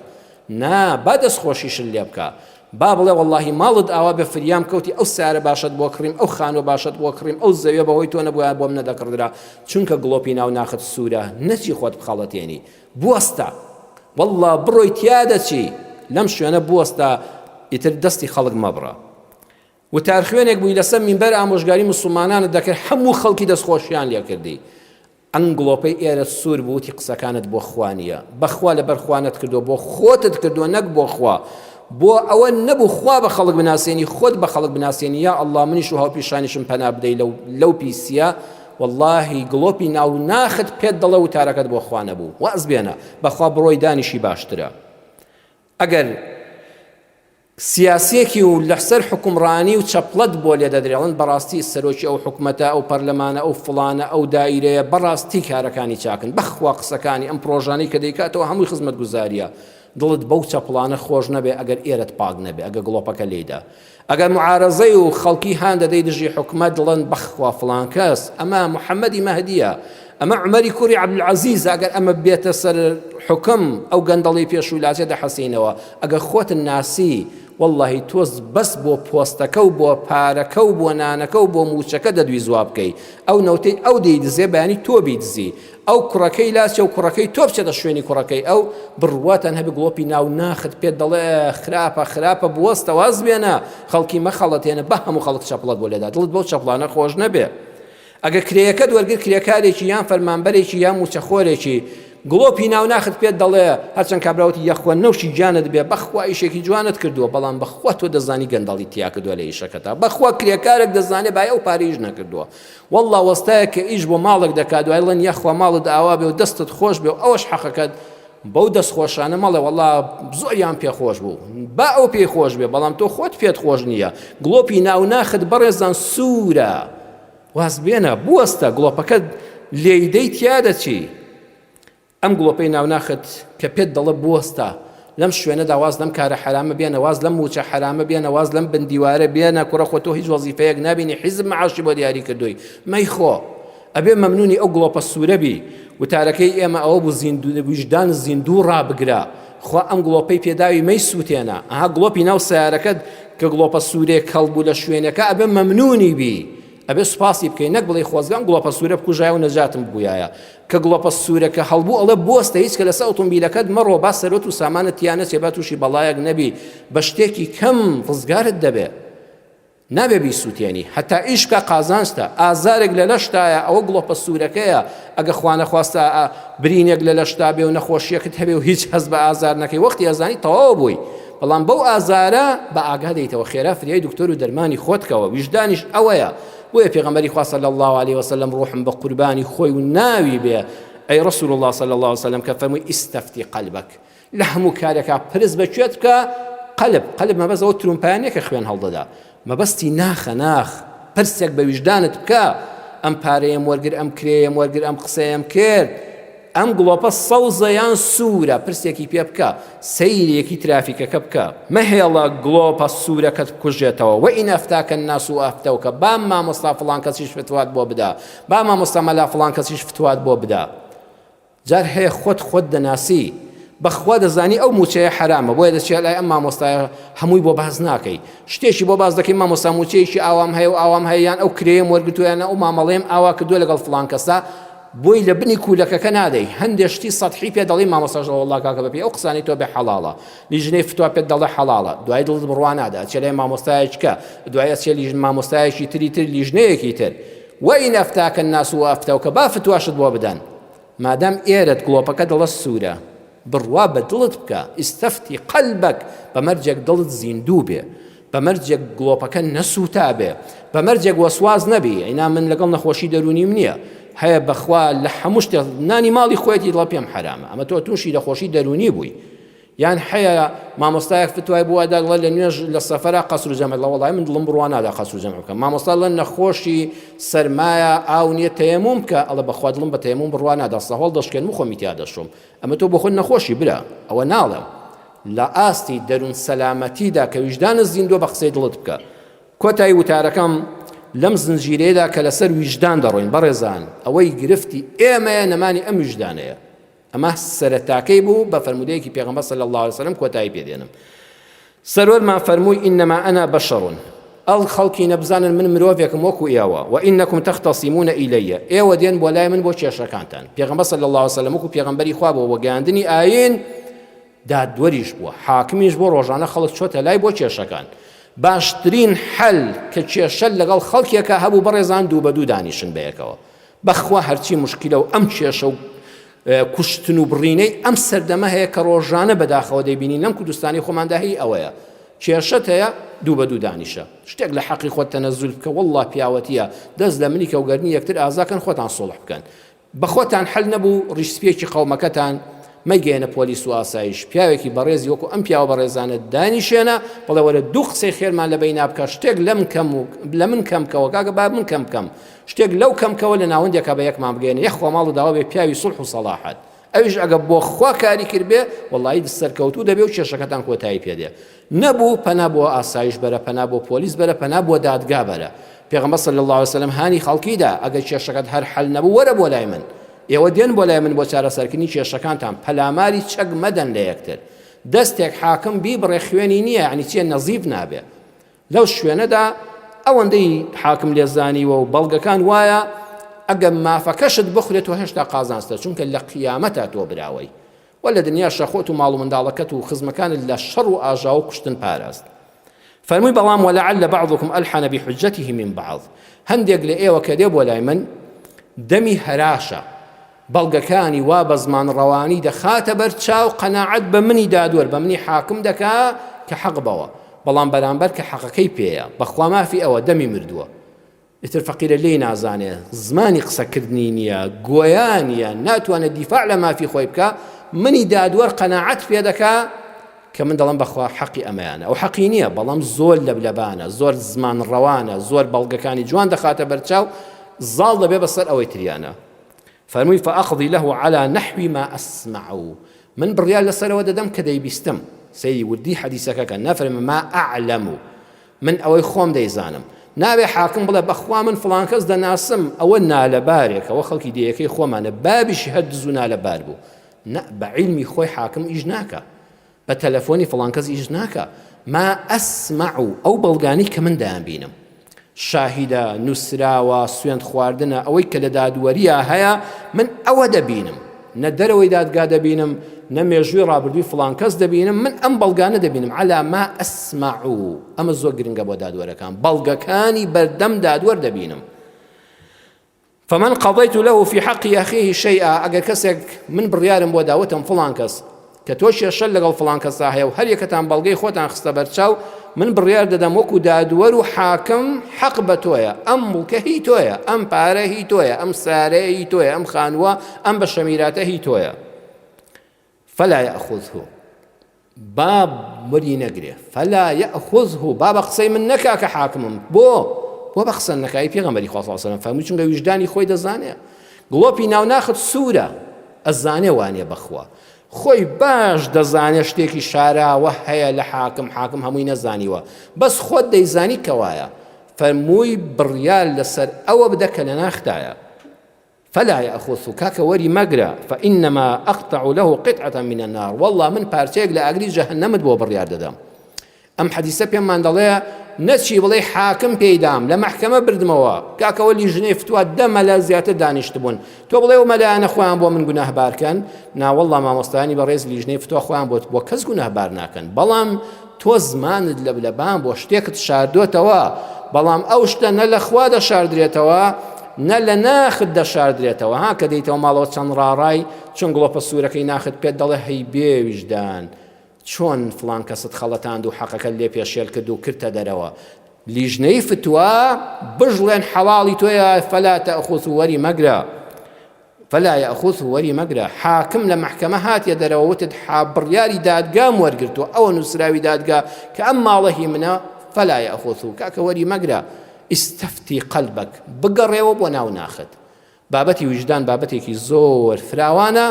نا، با دەستخۆشیشت لێ بکە، با بڵێ وەڵڵاهی ماڵت ئاوا بە فریام کەوتی، ئەو سارە باشت بۆ کڕیم، ئەو خانوە باشت بۆ کڕیم، ئەو زەویە بەهۆی تۆ نەبووە بۆم نەدەکڕدرا، چونکە گڵۆپی ناو ناخت سوورە، نەچی خۆت بخەڵەتێنی، بوەستە، وەڵڵا بڕۆی تیا دەچی، لەم شوێنە بوەستە، ئیتر دەستی خەڵک مەبڕە. وتار خوێنێک بووی لەسەر مینبەر ئامۆژگاری موسڵمانانت دەکرد، هەموو خەڵکی دەستخۆشیان لێ کردی. ئەم گڵۆپەی ئێرە سوور بووتی قسەکانت بۆ خوانیە، بەخوا لەبەر خوانت کردو، بۆ خۆتت کردووە نەک بۆ خوا، بۆ ئەوە نەبوو خوا بە خەڵک بناسیێنی، خۆت بە خەڵک بناسیێنی. یا ئەڵڵا منیش و هاوپیشانیشم پەنا بدەی لەو پیسیە، واللهی گڵۆپی ناو ناخت پێت دەڵێ وتارەکەت بۆ خوا نەبوو، واز بێنە بەخوا بڕۆی دانیشی باشترە. ئەگەر سیاسێکی و لەسەر حکومڕانی و چەپڵەت بۆ لێ دەدرێڵن، بەڕاستی سەرۆکی ئەو حکومەتە، ئەو پەرلەمانە، ئەو فڵانە، ئەو دایرەیە بەڕاستی کارەکانی چاکن، بەخوا قسەکانی ئەم پرۆژانەی کە دەیکاتەوە هەمووی خزمەت گوزاریە. دڵت بەو چەپڵانە خۆش نەبێ ئەگەر ئێرەت پاک نەبێ، ئەگەر گڵۆپەکە لێدا، ئەگەر معارەزەی و خەڵکی هان دەدەی دژی حکومەت دڵن بەخوا فڵان کەس ئەمە محەممەدی مەهدیە، ئەمە عومەری کوڕی عەبدولعەزیز، ئەگەر ئەمە بێتە سەر حکم ئەو گەندەڵی پێشولاجێ دەحەسینەوە، ئەگەر خۆت ناسی واللهی تۆز بەس بۆ پۆستەکە و بۆ پارەکە و بۆ نانەکە و بۆ موچەکە دەدوی زواب بکەی، ئەو نەوتەی ئەو دەیدزێ بەیانی تۆ بیدزی، ئەو کوڕەکەی لاسێ و کوڕەکەی تۆ بچێتە شوێنی کوڕەکەی، ئەو بڕواتەن هەبی گڵۆپی ناو ناخت پێت دەڵێ خراپە بوەستە، واز بێنە خەڵکی مەخەڵەتێنە، بە هەموو خەڵک چەپڵەت بۆ لێدا، دڵت بەو چەپڵانە خۆش نەبێ. ئەگەر کرێیەکەت وەرگر کرێکارێکی یان فەرمانبەرێکی یان موچەخۆرێکی گڵۆپی ناو ناخت پێت دەڵێ هەرچەند کابراوتی یەخوا نەوشی جانت بێ، بەخوا ئیشێکی جوانت کردووە، بەڵام بەخوا تۆ دەزانی گەندەڵی تیا کردووە لە ئیشەکەتا، بەخوا کرێکارێک دەزانێ باە ئەو پارەیش نەکردووە، وەڵڵا وەستایە کە ئیش بۆ ماڵێک دەکات دوایڵێن یەخوا ماڵت ئاوا بێ و دەستت خۆش بێ و ئەوەش حەقەکەت بەو دەستخۆشانە مەڵێ وەڵڵا زۆریان پێخۆش بوو، با ئەو پێی خۆش بێ، بەڵام تۆ خۆت پێت خۆش نییە. گڵۆپی ناو ناخت بەڕێزان سوورە، واز بێنە بوەستە، گڵۆپەکەت لێیدەی تیا دەچی. ئەم گڵۆپەی ناو ناخت کە پێت دەڵێ بوەستە، لەم شوێنەدا واز لەم کارە حرامە بێنە، واز لەم موچە حرامە بێنە، واز لەم بندیوارە بێنە، کوڕە خۆ تۆ هیچ وەزیفەیەک نابینی، حیزب معاشی بۆ دیاری کردووی، مەیخۆ ئەبێ مەمنونی ئەو گڵۆپە سوورە بی. وتارەکەی ئێمە ئەوە بوو وجدان زیندوو ڕابگرا، خوا ئەم گڵۆپەی پێداوی مەی سووتێنە، ئەها گڵۆپی ناو سیارەکەت کە گڵۆپە سوورێک هەڵبوو لە شوێنەکە ئەبێ مەمنونی بی، ئەبێ سوپاسی بکەین، نەک بڵێ خۆزگام گڵۆپە سوورە بکوژایە و نەجاتم ببووایە، کە گڵۆپە سوورەکە هەڵبوو ئەڵێ بوەستە، هیچ کە لەسەر ئۆتۆمبیلەکەت مەڕۆ، با سەرۆت و سامانت تیانە چێ، با تووشی بەڵایەک نەبی، بە شتێکی کەم ڕزگارت دەبێ، نابێ بیسووتێنی، هەتا ئیشکە قازانستە، ئازارێک لە لەشتایە، ئەوە گڵۆپە سوورەکەیە، ئەگە خوا نەخواستە برینێک لە لەشتا بێ و نەخۆشیەکەت هەبێ و هیچ هەز بە ئازار نەکەی، وەختی ئەزانی تەواو بووی، بەڵام بەو ئازارە بە ئاگا دەیتەوە، خێرا فریای دکتۆر و دەرمانی خۆتکەوە، ویژدانیش ئەوەیە. بۆیە پێغەمبەری خوا صلی الله علیه وسلم ڕوحم بە قوربانی خۆی و ناوی بێ، ئەی رسول الله صلی الله علیه وسلم کە فەرمووی ئیستەفتی قەلبەک، لە هەموو کارێکا پرس بەکوێت بکە، قەلب مەبەست ئەوە ترومپایانێکە خوێن هەڵدەدا، مەبەستی ناخ پرسێک بە ویژدانت بکە، ئەم پارەیەم وەرگر، ئەم کرێیەم وەرگر، ئەم قسەیەم کرد، ئەم گڵۆپە سەوزە یان سوورە، پرسێکی پێ بکە، سەیرێکی ترافیکەکە بکە، مەهێڵە گڵۆپە سوورەکەت بکوژێتەوە. وئین ئەفتاکە الناس ئەفتەوکە، با مامۆستا فڵان کەسیش فتوات بۆ بدا، با مامۆستا مەلا فڵان کەسیش فتوات بۆ بدا. جار هەیە خۆت دەناسی، بەخوا دەزانی ئەو موچەیە حرامە بۆیە دەچێت لای ئەم مامۆستایە هەمووی بۆ باز ناکەی شتێکی بۆ باز دەکەی مامۆستا موچەیەکی ئاوام هەیە و ئاوام هەیەیان ئەو کرێم وەرگتویانە ئەو مامەڵێم ئاوا کردووە لەگەڵ فڵان کەسا بۆی لە بنی کوولەکەکە نادەی هەندێک شتی سەدحی پێ دەڵی مامۆستاژ وەڵڵا کاکە بەپێ ئەو قسانی تۆ بێ حەڵاڵە لیژنەی فتووا پێت دەڵێ حەڵاڵە دوای دڵت بڕوان نادا ئەچێ لای مامۆستایەکە دوای ئەچێ مامۆستایەکی تری تر لیژنەیەکی تر وەئین ئەفتاکە الناس وەفتەوکە با فتواشت بۆ بدەن مادام ئێرەت گڵۆپەکە دڵە سوورە بڕوا بە دڵت بکە ئیستەفتی قەلبەک بەمەرجێک دڵت زیندوو بێ بەمەرجێک گڵۆپەکە نەسووتا بێ بەمەرجێک وەسواز نەبی ئەینا من لەگەڵ نەخۆشی دەرونیم نییە هەیە بەخوا لە هەموو شتێک نانی ماڵی خۆیەتی دڵە پێم حرامە ئەمە تۆ تووشی لەخۆشی دەرونی بووی یان هەیە مامۆستایەک فتوای بووەدا لە نوێژ لە سەفەرە قەسر و جەمع لە وەڵای من دڵم بڕوا نادا قەسر و جەمع بکەم مامۆستا لە نەخۆشی سەرمایە ئاو نییە تەیەموم بکە ئەڵە بەخوا دڵم بە تەیەموم بڕوا نادا سەهۆڵ دەشکێنم و خۆمی تیا دەشۆم ئەمە تۆ بۆ خۆت نەخۆشی برا ئەوە ناڵێم لە ئاستی دەروون سەلامەتیدا کە ویژدانت زیندوە بە قسەی دڵت بکە کۆتایی وتارەکەم لەم زنجیرەیەدا کە لەسەر ویژدان دەڕۆین بەڕێزان ئەوەی گرفتی ئێمەیە نەمانی ئەم ویژدانەیە ئەمە سەرەتاکەی بوو بە فەرمودەیەکی پێغەمبەر صلی الله علیه وسلم کۆتایی پێدێنم سەرۆرمان فەرمووی ئینەما ئەنا بەشەڕ ئەڵ خەڵکی نەبزانن من مرۆڤێکم وەکو ئێوە وئینەکم تەختەسیمونە ئیلەیە ئێوە دێن بۆ لای من بۆ کێشەکانتان پێغەمبەر صلی الله علیه وسلم وەکو پێغەمبەری خوا بۆ وەگەیاندنی ئاین دادوەریش بووە حاکمیش بۆ ڕۆژانە خەڵک چۆتە لای بۆ کێشەکان باشترین حەل کە کێشە لەگەڵ خەڵکێکە هەبوو بەڕێزان دوو بە دوو دانیشن بەیەکەوە بەخوا هەرچی مشکلە و ئەم کێشە و کوشتن و بڕینەی ئەم سەردەمە هەیە کە ڕۆژانە بەداخەوە دەیبینی لەم کوردستانی خۆماندا هی ئەوەیە کێشەت هەیە دوو بە دوو دانیشە شتێک لە حەقی خۆت تەنەزول بکە وەڵڵا پیاوەتیە دەست لە منی کەوگەرنی یەکتر ئازاکەن خۆتان سۆڵح بکەن بە خۆتان حەل نەبوو ڕیسپێکی قەومەکەتان مەیگەێنە پۆلیس و ئاسایش پیاوێکی بەڕێزی وەکو ئەم پیاوە بەڕێزانە دانیشێنە بەڵێ وەرە دوو قسەی خێرمان لە بەینا بکە شتێک لە من کەمکەوە کاکە با من کەم بکەم شتێک لەو کەمکەوە لە ناوەندێکە بە یەکمان بگەێنە یەک خۆ ماڵ داوا بێ پیاوی سوڵح و سەڵاحەت ئەویش ئەگە بۆ خوا کاری کرد بێ وەڵی سەرکەوتوو دەبێ و کێشەکەتان کۆتایی پێدێ نەبوو پەنا بۆ ئاسایش بەرە پەنا بۆ پۆلیس بەرە پەنا بۆ دادگا بەرە پێغەمبەر صلی الله علیه وسلم هانی خەڵکیدا ئەگەر کێشەکەت هەر حەل نەبوو وەرە بۆ لای من ئێوە دێن بۆ لای من بۆ چارەسەرکردنی کێشەکانتان پەلاماری چەک مەدەن لە یەکتر دەستێک حاکم بیبڕێ خوێنی نییە یعنی چیە نەزیف نابێ لەو شوێنەدا ئەوەندەی حاکم لێزانیوە و بەڵگەکان وایە ئەگەر مافەکەشت بخورێت و هێشتا قازانستە چونکە لە قیامەتە تۆ براوەی وە لە دنیا شەخۆت و ماڵ و منداڵەکەت و خزمەکانت لە شەڕ و ئاژا و کوشتن پاراست فەرمووی بەڵام وەلەعەلە بەعضکم ئەلحەنە بحجەته من بعض هەندێک لە ئێوە کە دێ بۆ لای من دەمی هەراشە بەڵگەکانی وا بە زمان ڕەوانی دەخاتە بەر چاو قەناعەت بە منی دادوەر بە منی حاکم دەکا کە حەق بەوە بەڵام بەرامبەر کە حەقەکەی پێیە بەخوا مافی ئەوە دەمی مردووە ئیتر فەقیرە لێی نازانێ زمانی قسەکردنی نییە گۆیانیە ناتوانێت دیفاع لە مافی خۆی بکە منی دادوەر قەناعەت پێ دەکا کە من دەڵم بەخوا حەقی ئەمەیانە ئەو حەقی نییە بەڵام زۆر لەبلەبانە زۆر زمان ڕەوانە زۆر بەڵگەکانی جوان دەخاتە بەرچاو زاڵ دەبێ بەسەر ئەوەی تریانە فەرمووی فأقضي له على نحو ما أسمع من بڕیار لەسەرەوە دەدەم کە دەیبیستم سەیری وردی حەدیسەکە کە نەفەرمە ما أعلم من ئەوەی خۆم دەیزانم نابێ حاکم بڵێ بەخوا من فڵان کەس دەناسم ئەوە نالەبارێک ئەوە خەڵکی دیەکەی خۆمانە بابیشی هەر دز و نالەبار بوو بە عیلمی خۆی حاکم ئیش ناکە بە تەلەفۆنی فڵان کەس ئیش ناکە ما ئەسمع ئەو بەڵگانی کە من دایان بینم شاهیدە نووسراوە سوێند خواردنە ئەوەی کە لە دادوەریە هەیە من ئەوە دەبینم نە دەرەوەی دادگا دەبینم نە مێژووی ڕابردووی فڵان کەس دەبینم من ئەم بەڵگانە دەبینم على ما ئەسمع ئەمە زۆر گرنگە بۆ دادوەرەکان بەڵگەکانی بەردەم دادوەر دەبینم فمن قضيت له في حق أخيه شيئا ئەگەر کەسێک من بڕیارم بۆ داوەتم فڵان کەس کە تۆ کێشە لەگەڵ فڵان کەسا هەیە و هەر یەکەتان بەڵگەی خۆتان خستە بەرچاو من بڕیار دەدەم وەکو دادوەر و حاکم حەق بە تۆیە ئەم مڵکە هی تۆیە ئەم پارە هی تۆیە ئەم سارەیە هی تۆیە ئەم خانووە ئەم بە شەمیراتە هی تۆیە فلا يأخذه باب وەری نەگرێ فلا يأخذه بابە قسەی من نەکا کە حاکمم بۆ بە قسە نەکایی پێغەمبەری خوا صلی الله علیه وسلم فەرمووی چونکە ویژدانی خۆی دەزانێ گڵۆپی ناوناخت سوورە ئەزانێ وانێ بەخوا خۆی باش دەزانێ شتێکی شاراوە هەیە لە حاکم هەمووی نەزانیوە بەس خۆت دەیزانی کەوایە فەرمووی بڕیار لەسەر ئەوە بدە کە لە ناختایە فلا يأخذ كاك وري مقرا فإنما أقطع له قطعة من النار والله من بارتيك لأجري جهنم بو بريار ددام أم حديثة بيمان دليا نتشي بلي حاكم بيدام لمحكمة بردموا كاك ولي جنيف تو الدم لا زيادة دانش تبون تو بلي وملا أنا خوان بو من جناه باركن نا والله ما مستاني بريز لي جنيف تو خوان بو كز جناه بارناكن بلام تو زمان لبلبان بو شتيك تشاردو توا بلام أوشتا نلا خواد شاردريتوا نلا ناخد دا شاردريتوا ها كديتوا مالو چن راراي چون غلوب سوركي ناخد بيد دله هي بي وجدان چۆن فلان کەست خەڵەتاند و حەقەکە لێ پێشێل کرد و کردتە دەرەوە لیژنەی فتووە بژڵێن حەڵاڵی تۆیە فەلا تەأخوذ وەری مەگرە فلا يأخذ وەری مەگرە حاکم لە محکەمە هاتیە دەرەوە وتت بڕیاری دادگام وەرگرتووە ئەوە نووسراوی دادگا کە ئەم ماڵەهی منە فلا يأخذ کاکە وەری مەگرە ئستەفتی قەلبەک بگەڕێەوە بۆ ناو ناخت بابەتی وجدان بابەتێکی زۆر فراوانە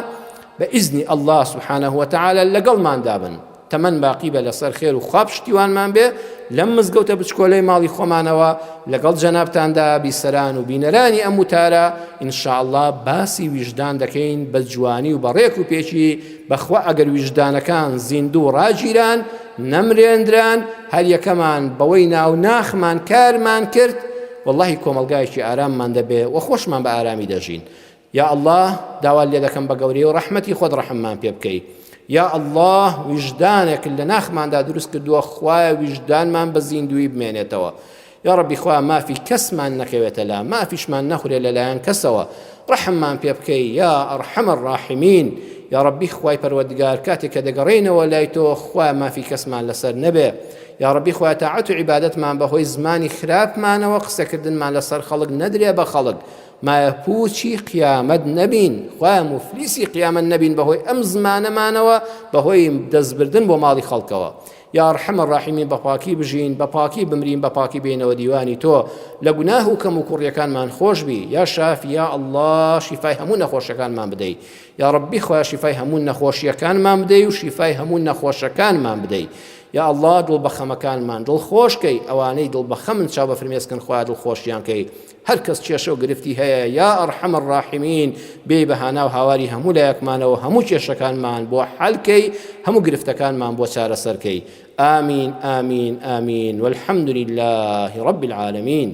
بإذن الله سبحانه وتعالى لقل ما دابن تمن باقي بلا صار خير وخاب شتيوان مان به لم مزقوت بشكولي مالي خمانوا لقل جنابتان دا بسران وبينراني أموتارا إن شاء الله باسي وجدان دكين بجواني وبريك وبيشي بخوا أجر وجدان كان زندو راجيران نمريندران هل يكمان بوينا وناخ مان كار مان كرت والله كوم القايشي آرام من دبه وخوش من بآرامي داجين يا الله داوال لي دكم بقوري ورحمتي خذ رحمان بيبكي يا الله وجدانك اللي ناخمان دا دروس كدو خوايا وجدان من بزيندوي بمينيتوا يا ربي خوايا ما في كس من نكويتلا ما فيش من نخري لا ينكسوا رحمان بيبكي يا أرحم الراحمين يا ربي خواي پروردگار كاتك دقرين ولايتو خوايا ما في كس من لسر نبي يا ربي خوايا تعاتو عبادت من بهوي زماني خراب من وقسا كردن من لسر خلق ندري بخلق ما يبوشي قيامة نبين خواه مفلسي قيامة نبين بهوي أم زمان مانوا بهوي دزبردن بمالي خلقوا يا أرحم الراحمين بباكي بجين بباكي بمرين بباكي بين وديواني تو لقناه كم كوريا كان من خوش بي يا شافي يا الله شفاي همون خوش كان ما بدي يا ربي خواه شفاي همون خوش كان ما بدي وشفاي همون خوش كان ما بدي يا الله دل بخم كان من دل خوش كي أواني دل بخم شاب فرميس كان خواه دل خوش يان كي هر کس چێشە گرفتی هەیە یا ئەرحەم الراحمین بێ بەهانا و هاواری هەموو لایەکمانەوە هەموو کێشەکانمان بۆ حەلکەی هەموو گرفتەکانمان بۆ چارەسەرکەی آمین آمین آمین والحمد لله رب العالمين